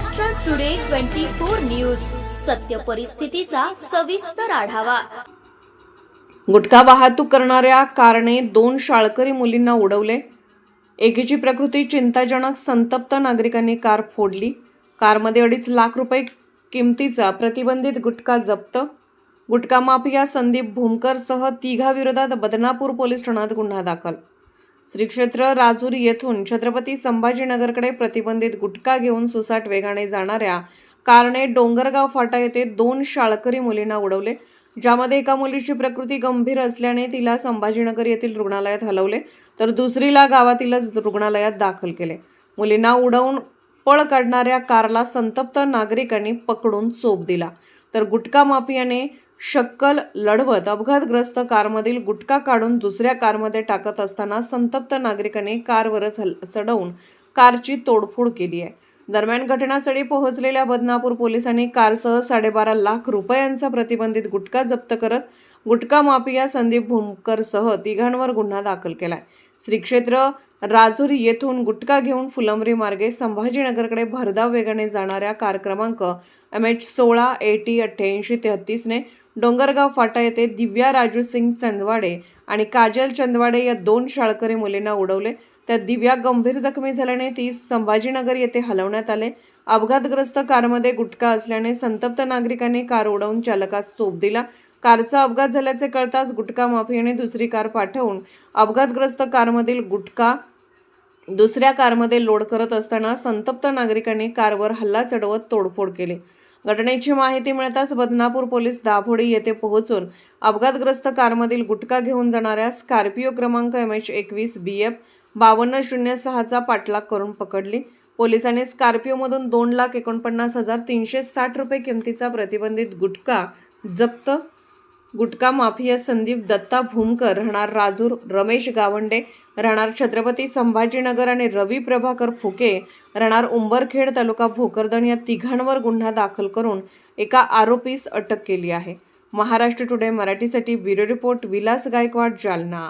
Maharashtra today 24 news, सत्य परिस्थितीचा सविस्तर आढावा। गुटखा वाहतूक करणाऱ्या कारने 2 शाळकरी मुलींना उडवले। एकीची प्रकृती चिंताजनक, संतप्त नागरिकांनी कार फोडली। कारमध्ये 2.5 लाख रुपये किमतीचा प्रतिबंधित गुटखा जप्त। गुटखा माफिया संदीप भूमकर सह तिघांविरोधात बदनापूर पोलीस ठाण्यात गुन्हा दाखल। श्री क्षेत्र राजूर येथून छत्रपती संभाजीनगरकडे प्रतिबंधित गुटखा घेऊन सुसाट वेगाने जाणाऱ्या कारने डोंगरगाव फाटा येथे 2 शाळकरी मुलींना उडवले, ज्यामध्ये एका मुलीची प्रकृती गंभीर असल्याने तिला संभाजीनगर येथील रुग्णालयात हलवले, तर दुसरीला गावातीलच रुग्णालयात दाखल केले। मुलींना उडवून पळ काढणाऱ्या कारला संतप्त नागरिकांनी पकडून चोप दिला, तर गुटखा माफियाने शक्कल लढवत अपघातग्रस्त कारमधील गुटखा काढून दुसऱ्या कारमध्ये टाकत असताना संतप्त नागरिकांनी कारवरच चढवून कारची तोडफोड केली आहे। दरम्यान घटनास्थळी पोहोचलेल्या बदनापूर पोलिसांनी कारसह 12.5 लाख रुपयांचा प्रतिबंधित गुटखा जप्त करत गुटखा माफिया संदीप भूमकरसह तिघांवर गुन्हा दाखल केलाय। श्री क्षेत्र राजूर येथून गुटखा घेऊन फुलंब्री मार्गे संभाजीनगरकडे भरधाव वेगाने जाणाऱ्या कार क्रमांक MH16 AT 8833 ने डोंगरगाव फाटा येथे दिव्या राजू सिंग चंदवाडे आणि काजल चंदवाडे या 2 शाळकरी मुलींना उडवले। त्यात दिव्या गंभीर जखमी झाल्याने ती संभाजीनगर येथे हलवण्यात आले। अपघातग्रस्त कारमध्ये गुटखा असल्याने संतप्त नागरिकांनी कार उडवून चालकास चोप दिला। कारचा अपघात झाल्याचे कळताच गुटखा माफियाने दुसरी कार पाठवून अपघातग्रस्त कारमधील गुटखा दुसऱ्या कारमध्ये लोड करत असताना संतप्त नागरिकांनी कारवर हल्ला चढवत तोडफोड केली। घटनेची माहिती मिळताच बदनापूर पोलीस दाभोळी येथे पोहोचून अपघातग्रस्त कारमधील गुटखा घेऊन जाणाऱ्या स्कॉर्पिओ क्रमांक MH21 BF 5206 चा पाठलाग करून पकडली। पोलिसांनी स्कॉर्पिओमधून 2,49,360 रुपये किमतीचा प्रतिबंधित गुटखा जप्त। गुटखा माफिया संदीप दत्ता भूमकर राहणार राजूर, रमेश गावंडे राहणार छत्रपती संभाजीनगर आणि रवी प्रभाकर फुके राहणार उंबरखेड तालुका भोकरदन या तिघांवर गुन्हा दाखल करून एका आरोपीस अटक केली आहे। महाराष्ट्र टुडे मराठीसाठी ब्युरो रिपोर्ट विलास गायकवाड, जालना।